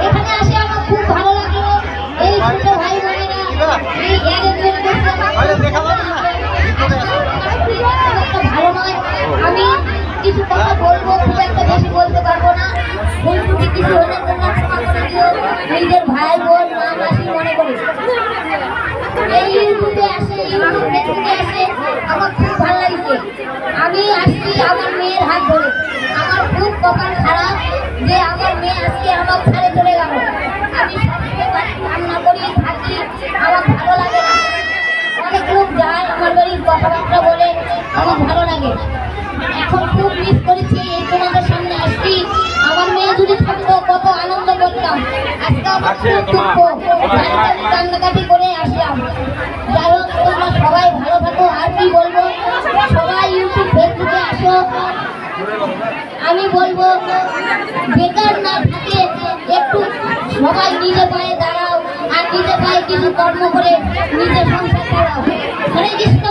এখানে আসে আমার খুব ভালো লাগলো। এই ছোট ভাই বোনেরা এই ভালো নয়। আমি কিছু কথা বলবো, খুব একটা বেশি বলতে পারবো না। ভুল ত্রুটি কিছু হলে তোমরা ক্ষমা করে দিও। নিজের ভাই বোন মা মাসি মনে করে এই ইউটিউবে আসে, ইউটিউব ফেসবুকে আসে, আমার খুব ভালো লাগছে। আমি আসছি আমার মেয়ের হাত ধরে। আমার খুব কপাল খারাপ যে আমার মেয়ে আজকে আমার ছাড়ে চলে গেল। আমি সবসময় বাড়ি রান্না করি থাকি, আমার ভালো লাগে না। অনেক লোক যায় আমার বাড়ির কথাবার্তা বলে, আমার ভালো লাগে। এখন খুব মিস করেছি এই তোমাদের সামনে আসছি। আমার মেয়ে যদি থাকতো কত আনন্দ করতাম। আজকে আমার খুব দুঃখ, কান্নাকাটি করে আসলাম। যাই হোক, তোমরা সবাই ভালো থাকো। আর কি বলবো, সবাই ইউটিউব ফেসবুকে আসো। আমি বলবো বেকার না থাকে একটু সবাই নিজে পায়ে দাঁড়াও, আর নিজে পায়ে কিছু কর্ম করে নিজের সংসার চালাও। হরে কৃষ্ণ।